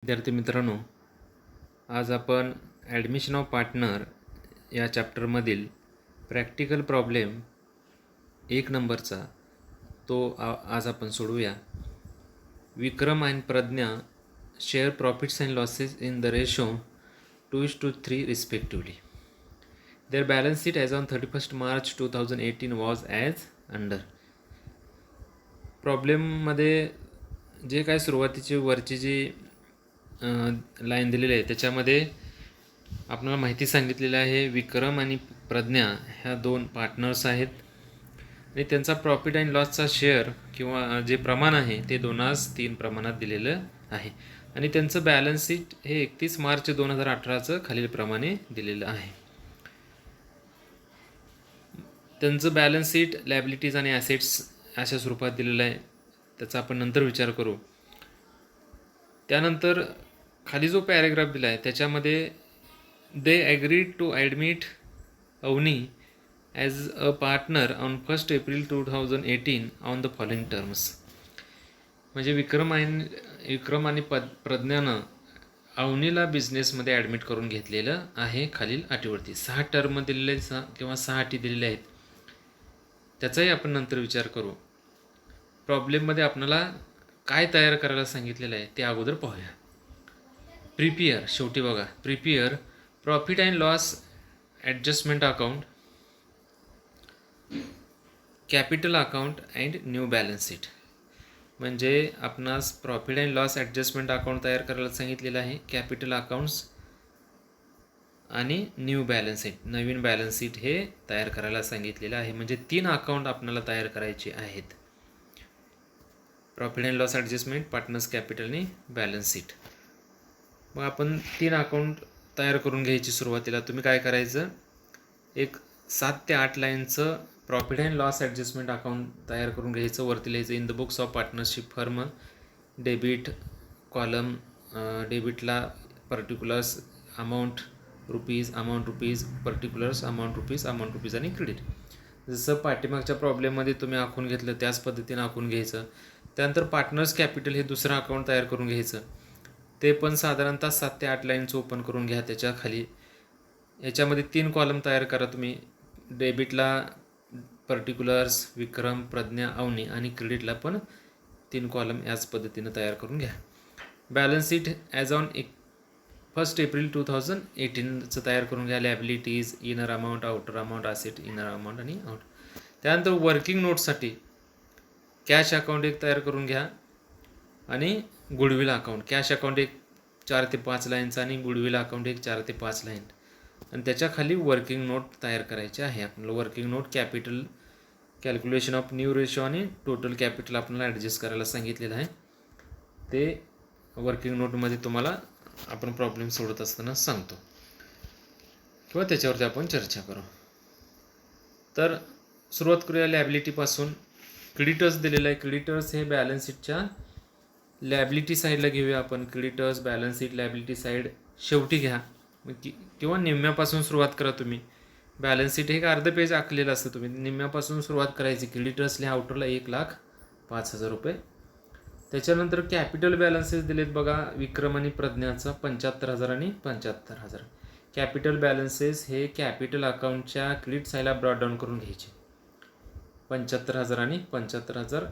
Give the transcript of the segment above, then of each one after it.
विद्यार्थी मित्रांनो, आज आपण ॲडमिशन ऑफ पार्टनर या चॅप्टरमधील प्रॅक्टिकल प्रॉब्लेम 1 नंबरचा आज आपण सोडवूया. विक्रम आणि Pragya share profits and losses in the ratio 2:3 respectively. Their balance sheet as on 31 March 2018 was as under. प्रॉब्लेममध्ये जे काय सुरुवातीची वरची जी लाईन दिलेली आहे त्याच्यामध्ये आपल्याला माहिती सांगितलेली आहे. विक्रम आणि प्रज्ञा ह्या 2 पार्टनर्स आहेत आणि त्यांचा प्रॉफिट अँड लॉसचा शेअर किंवा जे प्रमाण आहे ते 2:3 प्रमाणात दिलेलं आहे आणि त्यांचं बॅलन्स शीट हे 31 मार्च 2018चं खालीलप्रमाणे दिलेलं आहे. त्यांचं बॅलन्स शीट लायबिलिटीज आणि ॲसेट्स अशा स्वरूपात दिलेलं आहे. त्याचा आपण नंतर विचार करू. त्यानंतर खाली जो पॅरेग्राफ दिला आहे त्याच्यामध्ये they agreed to admit Avani as a partner on 1 April 2018 on the following terms. म्हणजे विक्रम आणि प्रज्ञानं अवनीला बिझनेसमध्ये ॲडमिट करून घेतलेलं आहे खालील अटीवरती. 6 टर्म दिलेले किंवा 6 अटी दिलेल्या आहेत. त्याचाही आपण नंतर विचार करू. प्रॉब्लेममध्ये आपल्याला काय तयार करायला सांगितलेलं आहे ते अगोदर पाहूया. प्रिपेअर, शेवटी बघा, prepare profit and loss adjustment account, capital account and new balance sheet. म्हणजे आपणास profit and loss adjustment account तयार करायला सांगितलेलं आहे, कॅपिटल अकाउंट्स आणि न्यू बॅलन्स शीट, नवीन बॅलन्स शीट हे तयार करायला सांगितलेलं आहे. म्हणजे 3 अकाउंट आपल्याला तयार करायचे आहेत. Profit and loss adjustment, partners capital आणि बॅलन्स शीट. मग आपण 3 अकाउंट तयार करून घ्यायची. सुरुवातीला तुम्ही काय करायचं, एक 7 ते 8 लाईनचं profit and loss adjustment account तयार करून घ्यायचं. वरती लिहायचं in the books of partnership firm, debit column, डेबिटला particulars amount rupees, particulars amount rupees आणि क्रेडिट. जसं पाठीमागच्या प्रॉब्लेममध्ये तुम्ही आखून घेतलं त्याच पद्धतीने आखून घ्यायचं. त्यानंतर पार्टनर्स कॅपिटल हे दुसरं अकाउंट तयार करून घ्यायचं. ते पण साधारणतः 7 ते 8 लाईनचं ओपन करून घ्या. त्याच्या खाली याच्यामध्ये 3 कॉलम तयार करा तुम्ही. डेबिटला पर्टिक्युलर्स, विक्रम, प्रज्ञा, अवनी आणि क्रेडिटला पण 3 कॉलम याच पद्धतीनं तयार करून घ्या. Balance sheet as on 1 April 2018चं तयार करून घ्या. Liabilities, inner amount, outer amount, asset, inner amount आणि आउट. त्यानंतर वर्किंग नोटसाठी कॅश अकाउंट एक तयार करून घ्या आणि गुडविल अकाउंट. कॅश अकाउंट एक 4 ते 5 लाईनचा आणि गुडविल अकाउंट एक 4 ते 5 लाईन. आणि त्याच्या खाली वर्किंग नोट तयार करायचे आहे आपल्याला. Working note capital, calculation of new ratio आणि टोटल कॅपिटल आपल्याला ॲडजस्ट करायला सांगितलेलं आहे. ते वर्किंग नोटमध्ये तुम्हाला आपण प्रॉब्लेम सोडत असताना सांगतो किंवा त्याच्यावरती आपण चर्चा करू. तर सुरुवात करूया लॅबिलिटीपासून. क्रेडिटर्स दिलेलं आहे. क्रेडिटर्स हे बॅलन्स शीटच्या लॅबिलिटी साईडला घेऊया आपण. Creditors, balance sheet, liability side शेवटी घ्या किंवा निम्म्यापासून सुरुवात करा तुम्ही. बॅलन्स शीट हे एक अर्ध पेज आखलेलं असतं. तुम्ही निम्म्यापासून सुरुवात करायची. क्रेडिटर्स लिहा आउटरला 1,05,000 रुपये. त्याच्यानंतर कॅपिटल बॅलन्सेस दिलेत बघा. विक्रम आणि प्रज्ञाचा 75,000 आणि 75,000. कॅपिटल बॅलन्सेस हे कॅपिटल अकाउंटच्या क्रेडिट साईडला ब्रॉड डाऊन करून घ्यायचे. 75,000 आणि 75,000.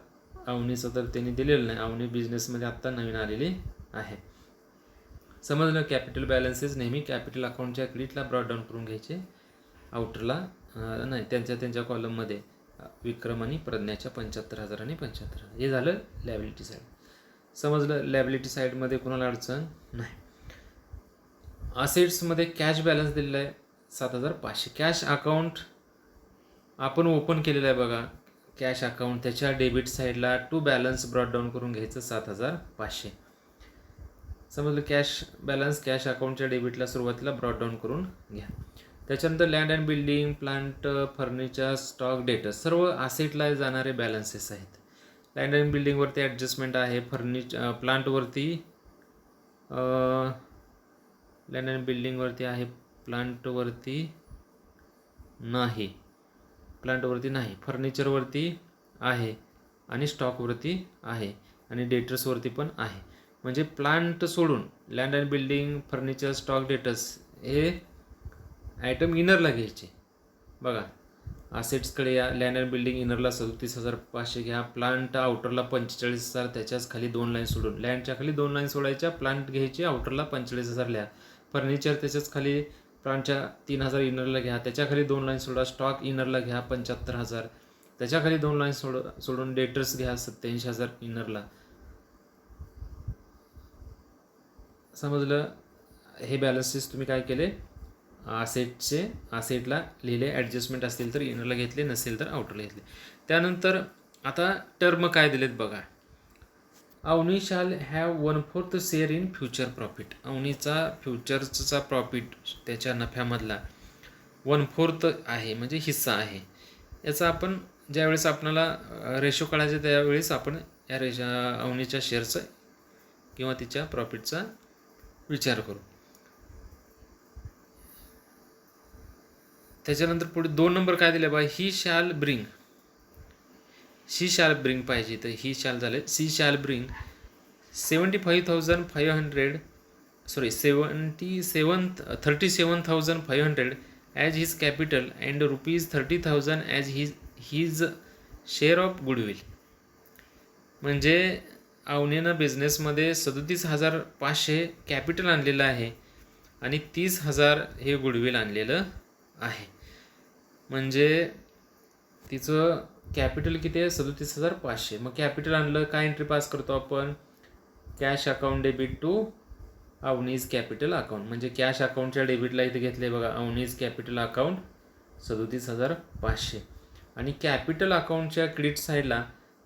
अवनीचं तर त्यांनी दिलेलं नाही. अवनी बिझनेसमध्ये आत्ता नवीन आलेली आहे. समजलं. कॅपिटल बॅलन्सेस नेहमी कॅपिटल अकाउंटच्या क्रेडिटला ब्रॉड डाऊन करून घ्यायचे. आउटरला नाही, त्यांच्या कॉलममध्ये विक्रम आणि प्रज्ञाच्या 75,000 आणि 75,000. हे झालं लॅबिलिटी साईड. समजलं. लॅबिलिटी साईडमध्ये कोणाला अडचण नाही. असेट्समध्ये कॅश बॅलन्स दिलेला आहे 7,500. कॅश अकाउंट आपण ओपन केलेलं आहे बघा. कॅश अकाउंट त्याच्या डेबिट साईडला टू बॅलन्स ब्रॉड डाऊन करून घ्यायचं 7,500. समजलं. कॅश बॅलन्स कॅश अकाउंटच्या डेबिटला सुरुवातीला ब्रॉड डाऊन करून घ्या. त्याच्यानंतर land and building, plant, furniture, stock, debtors सर्व असेटला जाणारे बॅलन्सेस आहेत. लँड अँड बिल्डिंगवरती ॲडजस्टमेंट आहे. प्लांटवरती लँड अँड बिल्डिंगवरती आहे, प्लांटवरती नाही. फर्निचरवरती आहे आणि स्टॉकवरती आहे आणि डेटर्सवरती पण आहे. म्हणजे प्लांट सोडून land and building, furniture, stock, debtors हे आयटम इनरला घ्यायचे. बघा, असेट्सकडे या. लँड अँड बिल्डिंग इनरला 37,500 घ्या. प्लांट आउटरला 45,000, त्याच्याच खाली 2 लाईन सोडून. लँडच्या खाली 2 लाईन सोडायच्या, प्लांट घ्यायची, आउटरला 45,000 लिहा. फर्निचर त्याच्याच खाली प्लांटच्या 3,000 इनरला घ्या, त्याच्या खाली 2 लाईन सोडा. स्टॉक इनरला घ्या 75,000, त्याच्या खाली 2 लाईन सोडून. डेटर्स घ्या 87,000 इनरला. समजलं? हे बॅलन्सेस तुम्ही काय केले, असेटला लिहिले. ॲडजस्टमेंट असतील तर इनरला घेतले, नसेल तर आउटरला घेतले. त्यानंतर आता टर्म काय दिलेत बघा. Avani shall have 1/4 share in future profit. अवनीचा फ्युचरचा प्रॉफिट त्याच्या नफ्यामधला 1/4 आहे, म्हणजे हिस्सा आहे. याचा आपण ज्यावेळेस आपल्याला रेशो काढायचे त्यावेळेस आपण या अवनीच्या शेअरचं किंवा तिच्या प्रॉफिटचा विचार करू. त्याच्यानंतर पुढे 2 नंबर काय दिले बा. ही शॅल ब्रिंग पाहिजे, तर ही शॅल झाले. She shall bring 37,500 as his capital and ₹30,000 as his share of goodwill. म्हणजे अवनीनं बिझनेसमध्ये 37,500 कॅपिटल आणलेलं आहे आणि 30,000 हे गुडविल आणलेलं आहे. म्हणजे तिचं कॅपिटल किती आहे, 37,500. मग कॅपिटल आणलं, काय एंट्री पास करतो आपण, cash account debit to Avani's capital account. म्हणजे कॅश अकाउंटच्या डेबिटला इथे घेतले बघा, अवनीज कॅपिटल अकाउंट 37,500. आणि कॅपिटल अकाउंटच्या क्रेडिट साईडला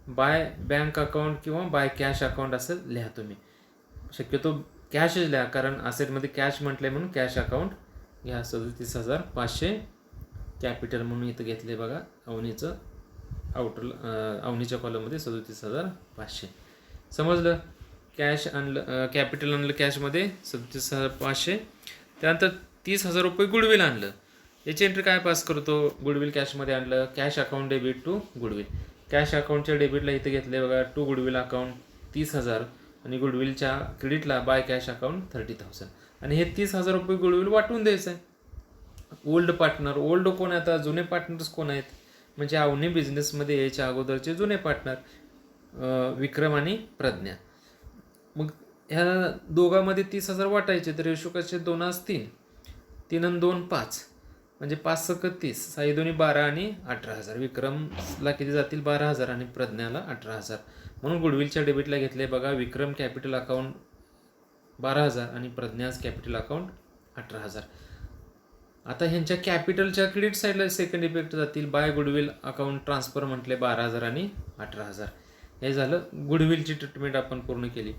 बाय बँक अकाउंट किंवा बाय कॅश अकाउंट असं लिहा तुम्ही. शक्यतो कॅशच लिहा, कारण असेटमध्ये कॅश म्हटले म्हणून कॅश अकाउंट घ्या. 37,500 कॅपिटल म्हणून इथं घेतले बघा. अवनीचं अवनीच्या कॉलममध्ये 37,500. समजलं? कॅश आणलं, कॅपिटल आणलं कॅशमध्ये 37,500. त्यानंतर 30,000 रुपये गुडविल आणलं. याची एंट्री काय पास करतो, गुडविल कॅशमध्ये आणलं, cash account debit to goodwill. Cash अकाउंटच्या डेबिटला इथे घेतले बघा टू गुडविल अकाउंट 30,000 आणि गुडविलच्या क्रेडिटला बाय कॅश अकाउंट 30,000. आणि हे 30,000 रुपये गुडविल वाटून द्यायचं आहे. ओल्ड कोण आहे, आता जुने पार्टनर्स कोण आहेत, म्हणजे अवनी बिझनेसमध्ये यायच्या अगोदरचे जुने पार्टनर विक्रम आणि प्रज्ञा. मग ह्या दोघांमध्ये 30,000 वाटायचे, तर रेशो कसे 2:3. 3 आणि 2 5, म्हणजे 5 × 30, 6 2 12 आणि 18,000. विक्रमला किती जातील, 12,000 आणि प्रज्ञाला 18,000. म्हणून गुडविलच्या डेबिटला घेतले बघा, विक्रम कॅपिटल अकाउंट 12,000 आणि प्रज्ञाज कॅपिटल अकाउंट 18,000. आता ह्यांच्या कॅपिटलच्या क्रेडिट साईडला सेकंड इफेक्ट जातील. बाय गुडविल अकाउंट ट्रान्सफर म्हटले 12,000 आणि 18,000. हे झालं गुडविलची ट्रीटमेंट आपण पूर्ण केली.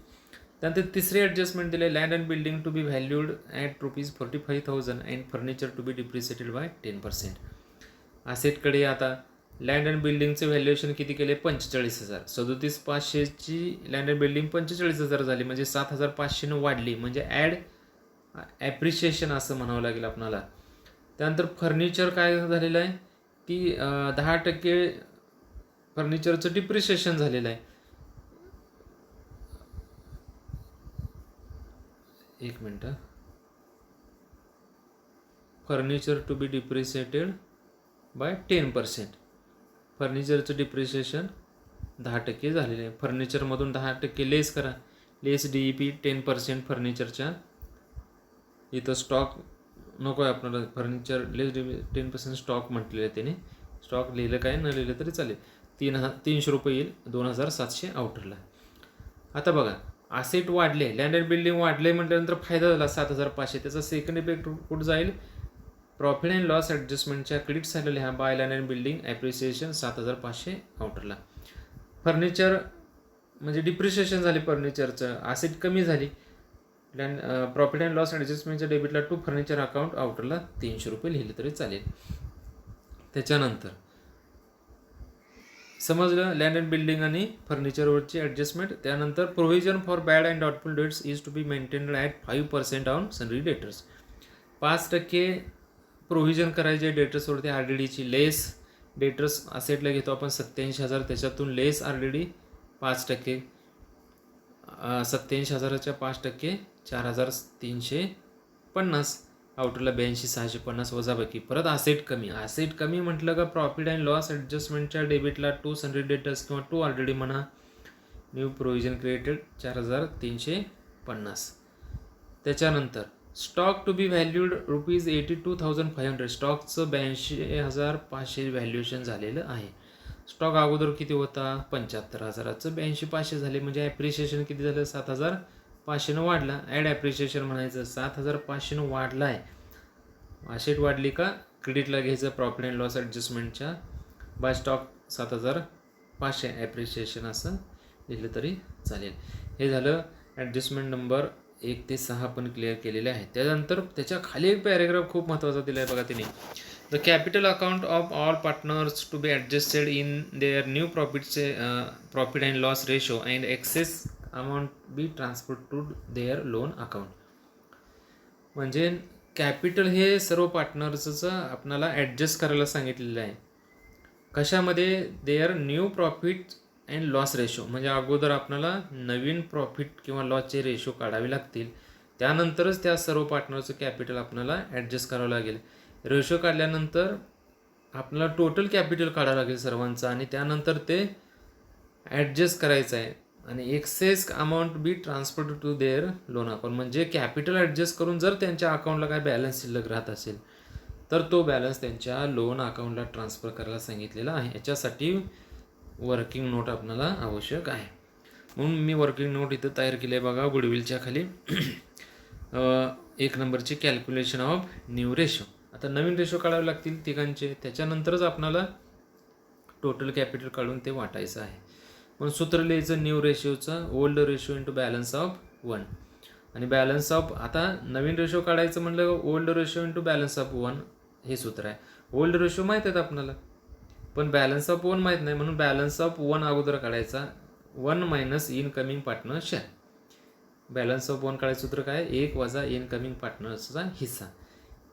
त्यानंतर तिसरे ॲडजस्टमेंट दिले. Land and building to be valued at ₹45,000 and furniture to be depreciated by 10%. असेटकडे आता लँड अँड बिल्डिंगचे व्हॅल्युएशन किती केले, 45,000. 37,500ची लँड अँड बिल्डिंग 45,000 झाली, म्हणजे 7,500 वाढली, म्हणजे ॲप्रिशिएशन असं म्हणावं लागेल आपणाला. त्यानंतर फर्निचर काय झालेलं आहे, ती 10% फर्निचरचं डिप्रिशिएशन झालेलं आहे. एक मिनटं. Furniture to be depreciated by 10%. फर्निचरचं डिप्रिशिएशन 10% झालेलं आहे. फर्निचरमधून 10% लेस करा, लेस DEP 10% फर्निचरच्या. इथं स्टॉक नको आहे आपल्याला, फर्निचर लेस 10% स्टॉक म्हटलेलं आहे त्याने. स्टॉक लिहिलं काय न लिहिलं तरी चालेल. 300 रुपये येईल, 2,700 आउटरला. आता बघा, असेट वाढले, लँड अँड बिल्डिंग वाढले म्हटल्यानंतर फायदा झाला 7,500. त्याचा सेकंड इफेक्ट कुठं जाईल, प्रॉफिट अँड लॉस ॲडजस्टमेंटच्या क्रेडिट साईडला लिहा by land and building appreciation 7,500 आउटरला. फर्निचर म्हणजे डिप्रिशिएशन झाले फर्निचरचं, असेट कमी झाली. प्रॉफिट अँड लॉस ॲडजस्टमेंटच्या डेबिटला टू फर्निचर अकाउंट आउटरला 300 रुपये लिहिले तरी चालेल. त्याच्यानंतर समजलं लँड अँड बिल्डिंग आणि फर्निचरवरची ॲडजस्टमेंट. त्यानंतर provision for bad and doubtful debts is to be maintained at 5% on sundry debtors. 5% provision करायचे डेटर्सवरती. RDDची लेस डेटर्स असेटला घेतो आपण 87,000, त्याच्यातून लेस RDD 5%. 87,000च्या 5% 4,350. आउटरला 82,650 वजाबाकी. परत असेट कमी म्हटलं का प्रॉफिट अँड लॉस ॲडजस्टमेंटच्या डेबिटला 2 सन्ड्री डेटर्स किंवा 2 ऑलरेडी म्हणा. New provision created 4,350. त्याच्यानंतर स्टॉक टू बी व्हॅल्यूड ₹82,500. स्टॉकचं 82,500 व्हॅल्युएशन झालेलं आहे. स्टॉक अगोदर किती होता 75,000चं 82,500 झाले म्हणजे ॲप्रिशिएशन किती झालं 7,500 वाढला. ॲड ॲप्रिशिएशन म्हणायचं 7,500 वाढला आहे. असेट वाढली का क्रेडिटला घ्यायचं प्रॉफिट अँड लॉस ॲडजस्टमेंटच्या बाय स्टॉक 7,500 ॲप्रिशिएशन असं लिहिलं तरी चालेल. हे झालं ॲडजस्टमेंट नंबर 1 ते 6 पण क्लिअर केलेले आहे. त्यानंतर त्याच्या खाली एक पॅरेग्राफ खूप महत्त्वाचा दिला आहे बघा तिने. The capital account of all partners to be adjusted in their new profit and loss ratio and excess amount be transfer to their loan account. म्हणजे कॅपिटल हे सर्व पार्टनर्सचं आपल्याला ॲडजस्ट करायला सांगितलेलं आहे. कशामध्ये their new profit and loss ratio म्हणजे अगोदर आपल्याला नवीन प्रॉफिट किंवा लॉसचे रेशो काढावे लागतील. त्यानंतरच त्या सर्व पार्टनरचं कॅपिटल आपल्याला ॲडजस्ट करावं लागेल. रेशो काढल्यानंतर आपल्याला टोटल कॅपिटल काढावं लागेल सर्वांचं आणि त्यानंतर ते ॲडजस्ट करायचं आहे. आणि excess amount be transfer to their loan account म्हणजे कॅपिटल ॲडजस्ट करून जर त्यांच्या अकाउंटला काय बॅलन्स शिल्लक राहत असेल तर तो बॅलन्स त्यांच्या लोन अकाउंटला ट्रान्सफर करायला सांगितलेला आहे. याच्यासाठी वर्किंग नोट आपल्याला आवश्यक आहे. म्हणून मी वर्किंग नोट इथं तयार केली आहे बघा गुडविलच्या खाली. 1 नंबरची कॅल्क्युलेशन ऑफ न्यू रेशो. आता नवीन रेशो काढावे लागतील तिघांचे. त्याच्यानंतरच आपल्याला टोटल कॅपिटल काढून ते वाटायचं आहे. म्हणून सूत्र लिहायचं न्यू रेशोचं old ratio into balance of 1 आणि बॅलन्स ऑफ आता नवीन रेशो काढायचं म्हणलं old ratio into balance of 1 हे सूत्र आहे. ओल्ड रेशो माहीत आहेत आपल्याला पण बॅलन्स ऑफ 1 माहीत नाही म्हणून बॅलन्स ऑफ 1 अगोदर काढायचा. 1 minus incoming partner share. Balance of 1 काढायचं सूत्र काय 1 वजा इनकमिंग पार्टनर्सचा हिस्सा.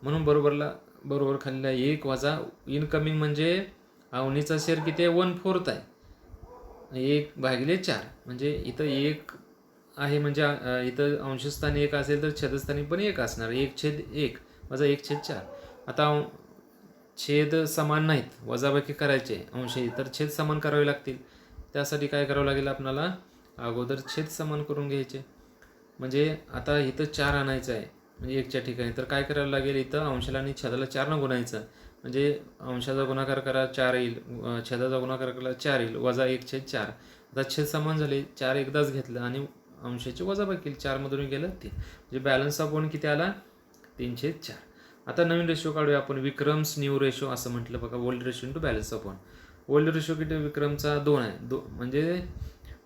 म्हणून बरोबर खाल्लेला 1 वजा इनकमिंग म्हणजे अवनीचा शेअर किती आहे 1/4 आहे. 1/4 म्हणजे इथं 1 आहे म्हणजे इथं अंशस्थानी 1 असेल तर छेदस्थानी पण 1 असणार. 1/1 वजा 1/4. आता छेद समान नाहीत वजाबाकी करायचे अंश तर छेद समान करावे लागतील. त्यासाठी काय करावं लागेल आपल्याला अगोदर छेद समान करून घ्यायचे. म्हणजे आता इथं 4 आणायचं आहे म्हणजे 1च्या ठिकाणी तर काय करावं लागेल इथं अंशाला आणि छेदाला 4 गुणायचं म्हणजे अंशाचा गुणाकार करा 4 येईल छेदाचा गुणाकार केला 4 येईल वजा 1/4. आता छेद समान झाले 4 एकदाच घेतलं आणि अंशाची वजाबाकी 4 मधून गेलं 3 म्हणजे बॅलन्स ऑफ 1 किती आला 3/4. आता नवीन रेशो काढूया आपण. विक्रम्स न्यू रेशो असं म्हटलं बघा. Old ratio into balance of 1. Old ratio किती विक्रमचा 2 आहे. म्हणजे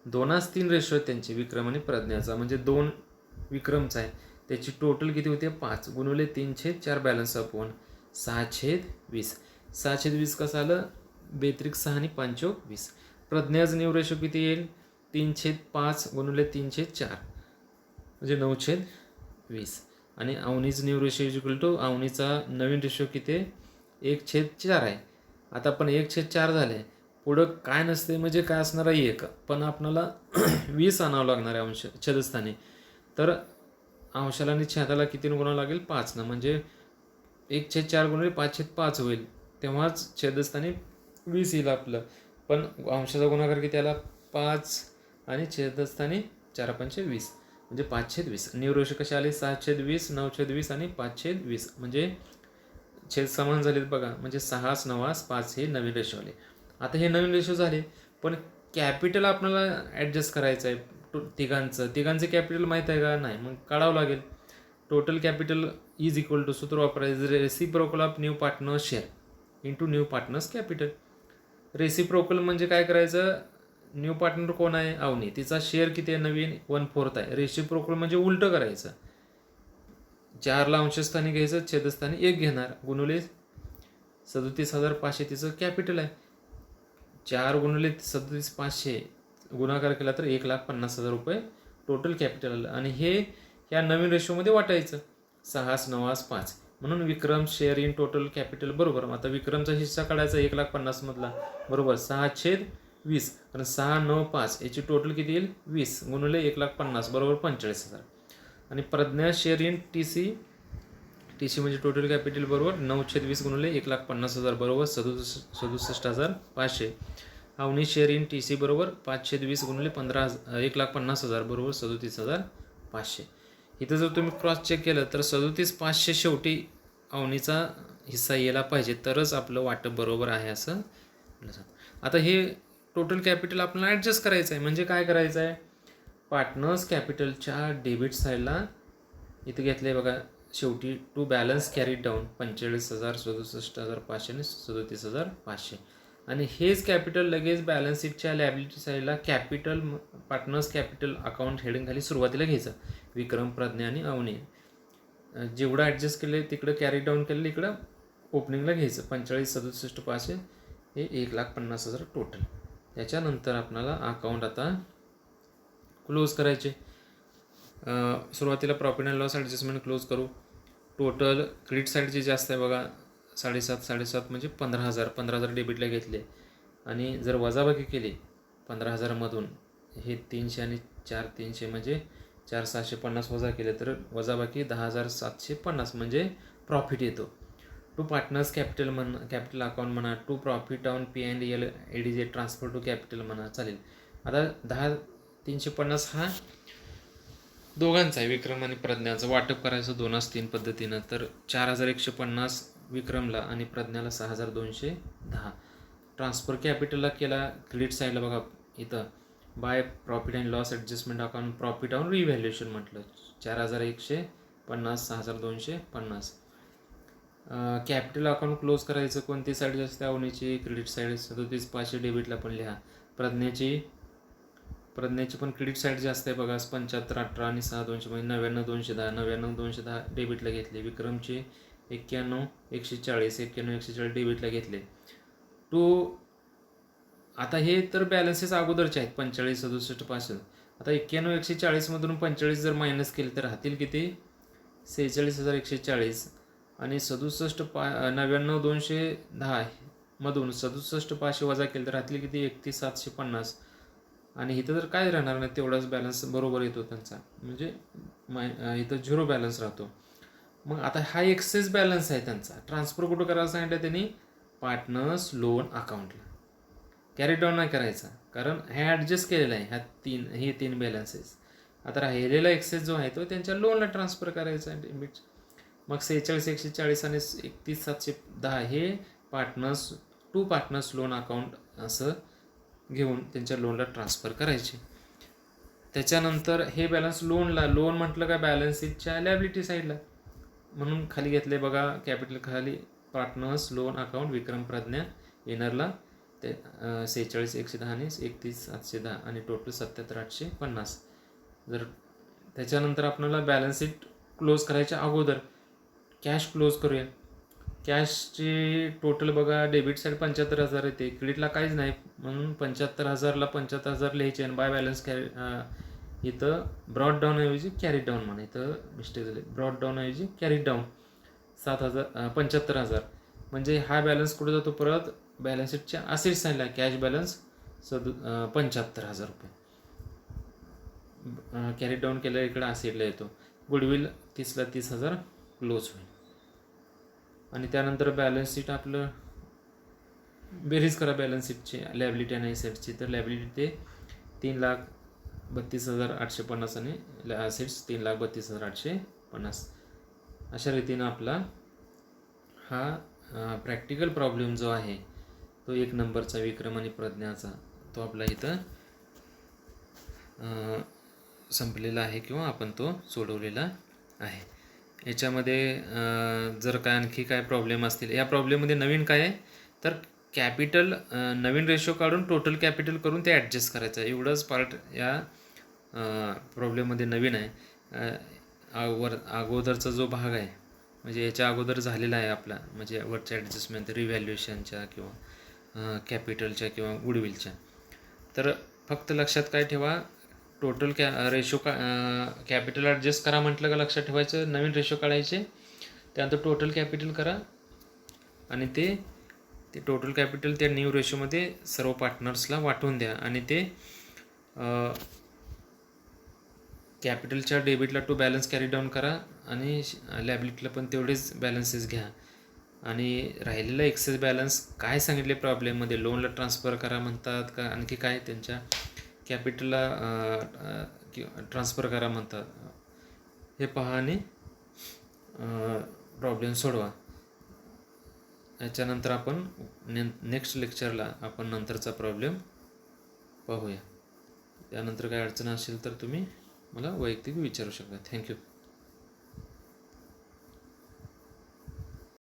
2-3 रेशो आहेत त्यांचे विक्रम आणि प्रज्ञाचा म्हणजे 2 विक्रमचा आहे. त्याची टोटल किती होते 5 गुणवले 3/4 बॅलन्स ऑफ 1 6/20. 6/20 कसं आलं 6 आणि 5/20. प्रज्ञाच न्यू रेशो किती येईल 3/5 गुणवले 3/4 म्हणजे 9/20. आणि अवनीच new ratio is equal to अवनीचा नवीन रेशो किती 1/4 आहे. आता पण 1/4 झाले पुढं काय नसते म्हणजे काय असणार आहे 1 पण आपल्याला 20 आणावं लागणार आहे अंश छेदस्थानी. तर अंशाला आणि छेदाला किती गुणावं लागेल 5 ना म्हणजे 1/4 गुणिले 5/5 होईल तेव्हाच छेदस्थानी 20 येईल आपलं. पण अंशाचा गुणाकार किती आला 5 आणि छेदस्थानी 4×5 = 20 म्हणजे 5/20. न्यू रेशो कसे आले 6/20 9/20 आणि 5/20 म्हणजे छेद समान झालेत बघा म्हणजे 6 9 5 हे नवीन रेशो आले. आता हे नवीन रेशो झाले पण कॅपिटल आपल्याला ॲडजस्ट करायचं आहे तिघांचं कॅपिटल माहीत आहे का नाही मग काढावं लागेल. Total capital is equal to सूत्र वापरायचं reciprocal of new partner share into new partners capital. Reciprocal म्हणजे काय करायचं न्यू पार्टनर कोण आहे अवनी तिचा शेअर किती आहे नवीन 1/4 आहे. रेसिप्रोकल म्हणजे उलटं करायचं 4ला अंशस्थानी घ्यायचं छेदस्थानी 1 घेणार गुणुले 37,500 तिचं कॅपिटल आहे. 4 गुणुले 37,500 गुणाकार केला तर 1,50,000 रुपये टोटल कॅपिटल आलं. आणि हे ह्या नवीन रेशोमध्ये वाटायचं 6 9 5 म्हणून विक्रम शेअर इन टोटल कॅपिटल बरोबर. आता विक्रमचा हिस्सा काढायचा 1,50,000 मधला बरोबर 6/20 20, कारण 6, 9, 5 याची टोटल किती येईल 20 गुणिले 1,50,000 बरोबर 45,000. आणि Pragya share in T C म्हणजे टोटल कॅपिटल बरोबर 9/20 गुणिले 1,50,000 बरोबर 67,500. Avani share in T C बरोबर 5/20 गुणिले 1,50,000 बरोबर 37,500. इथं जर तुम्ही क्रॉस चेक केलं तर 37,500 शेवटी अवनीचा हिस्सा यायला पाहिजे, तरच आपलं वाटप बरोबर आहे असं म्हटलं जातं. आता हे टोटल कॅपिटल आपल्याला ॲडजस्ट करायचं आहे. म्हणजे काय करायचं आहे, पार्टनर्स कॅपिटलच्या डेबिट साईडला इथं घेतलं आहे बघा, शेवटी टू बॅलन्स कॅरीड डाऊन 45,000, 67,500 आणि 37,500. आणि हेच कॅपिटल लगेच बॅलन्स शीटच्या लॅबिलिटी साईडला capital partners capital account heading खाली सुरुवातीला घ्यायचं. विक्रम, प्रज्ञा आणि अवनी जेवढं ॲडजस्ट केलं तिकडं कॅरी डाऊन केलेलं इकडं ओपनिंगला घ्यायचं. 45, 67,500 हे 1,50,000 टोटल. त्याच्यानंतर आपल्याला अकाउंट आता क्लोज करायचे. सुरुवातीला profit and loss adjustment close करू. टोटल क्रेडिट साईडची जास्त आहे बघा, 7,500 म्हणजे 15,000. 15,000 डेबिटला घेतले आणि जर वजाबाकी केली 15,000मधून हे 300 आणि 4, 300 म्हणजे 4,650 वजा केले तर वजाबाकी 10,750 म्हणजे प्रॉफिट येतो. टू पार्टनर्स कॅपिटल अकाउंट म्हणा, to profit on P&L ADJ transfer to capital म्हणा, चालेल. आता 10,350 हा दोघांचा आहे, विक्रम आणि प्रज्ञाचं. वाटप करायचं 2-3 पद्धतीनं. तर 4,150 विक्रमला आणि प्रज्ञाला 6,210. ट्रान्सफर कॅपिटलला केला क्रेडिट साईडला बघा, इथं by profit and loss adjustment account profit on revaluation म्हटलं, 4,150, 6,250. कॅपिटल अकाउंट क्लोज करायचं. कोणती साईड जास्त अवनीची क्रेडिट साईड 37,500 डेबिटला पण लिहा. प्रज्ञाची पण क्रेडिट साईड जास्त आहे बघा, 75,18 आणि 6,200 म्हणजे 99,210. 99,210 डेबिटला घेतले. विक्रमचे 91,140, 91,140 डेबिटला घेतले. आता हे तर बॅलन्सेस अगोदरचे आहेत 45, 67,500. आता 91,140मधून 45 जर मायनस केले तर राहतील किती 46,140 आणि 99,210 मधून 67,500 वजा केले तर राहतील किती 31,750. आणि इथं तर काय राहणार नाही, तेवढाच बॅलन्स बरोबर येतो त्यांचा, म्हणजे इथं झिरो बॅलन्स राहतो. मग आता हा एक्सेस बॅलन्स आहे त्यांचा, ट्रान्सफर कुठं करायला सांगितलं त्यांनी, पार्टनर्स लोन अकाउंटला. कॅरी डाऊन नाही करायचा, कारण हे ॲडजस्ट केलेलं आहे हे तीन बॅलन्सेस. आता राहिलेला एक्सेस जो आहे तो त्यांच्या लोनला ट्रान्सफर करायचा आहे डेबिट. मग 46,140 आणि 31,710 हे पार्टनर्स लोन अकाउंट असं घेऊन त्यांच्या लोनला ट्रान्सफर करायचे. त्याच्यानंतर हे बॅलन्स लोन म्हटलं का बॅलन्स शीटच्या लॅबिलिटी साईडला, म्हणून खाली घेतले बघा कॅपिटल खाली पार्टनर्स लोन अकाउंट विक्रम प्रज्ञा, येनरला ते 46,110 आणि 31,710 आणि टोटल 77,850. जर त्याच्यानंतर आपल्याला बॅलन्स शीट क्लोज करायच्या अगोदर कॅश क्लोज करूया. कॅशची टोटल बघा, डेबिट साईड 75,000 येते, क्रेडिटला काहीच नाही म्हणून 75,000ला 75,000 लिहायचे आणि बाय बॅलन्स इथं ब्रॉड डाऊन ऐवजी कॅरीड डाऊन म्हणा, इथं मिस्टेक झाली, ब्रॉड डाऊन ऐवजी कॅरीड डाऊन 75,000 म्हणजे हा बॅलन्स कुठे जातो परत बॅलन्स शीटच्या असेट साईडला. कॅश बॅलन्स 75,000 रुपये कॅरी डाऊन केल्या इकडे असेटला येतो. गुडविल 30ला 30,000 क्लोज होईल. आणि त्यानंतर बॅलन्स शीट आपलं बेरीज करा बॅलन्स शीटची लॅबिलिटी आणि ॲसेट्सची. तर लॅबिलिटी ते 3,32,850 आणि ॲसेट्स 3,32,850. अशा रीतीनं आपला हा प्रॅक्टिकल प्रॉब्लेम जो आहे तो 1 नंबरचा विक्रम आणि प्रज्ञाचा तो आपला इथं संपलेला आहे किंवा आपण तो सोडवलेला आहे. याच्यामध्ये जर काय आणखी काय प्रॉब्लेम असतील, या प्रॉब्लेममध्ये नवीन काय आहे तर कॅपिटल नवीन रेशो काढून टोटल कॅपिटल करून ते ॲडजस्ट करायचं, एवढंच पार्ट या प्रॉब्लेममध्ये नवीन आहे. अगोदरचा जो भाग आहे म्हणजे याच्या अगोदर झालेला आहे आपला, म्हणजे वरच्या ॲडजस्टमेंट रिव्हॅल्युएशनच्या किंवा कॅपिटलच्या किंवा गुडविलच्या. तर फक्त लक्षात काय ठेवा, टोटल रेशो कॅपिटल ॲडजस्ट करा म्हटलं का लक्षात ठेवायचं, नवीन रेशो काढायचे, त्यानंतर टोटल कॅपिटल करा आणि ते ते टोटल कॅपिटल त्या न्यू रेशोमध्ये सर्व पार्टनर्सला वाटून द्या आणि ते कॅपिटलच्या डेबिटला टू बॅलन्स कॅरी डाऊन करा आणि लॅबिलिटीला पण तेवढेच बॅलन्सेस घ्या. आणि राहिलेला एक्सेस बॅलन्स काय सांगितले प्रॉब्लेममध्ये, लोनला ट्रान्सफर करा म्हणतात का आणखी काय त्यांच्या कॅपिटलला ट्रान्सफर करा म्हणतात, हे पहा आणि प्रॉब्लेम सोडवा. याच्यानंतर आपण नेक्स्ट लेक्चरला आपण नंतरचा प्रॉब्लेम पाहूया. त्यानंतर काय अडचण असेल तर तुम्ही मला वैयक्तिक विचारू शकता. थँक्यू.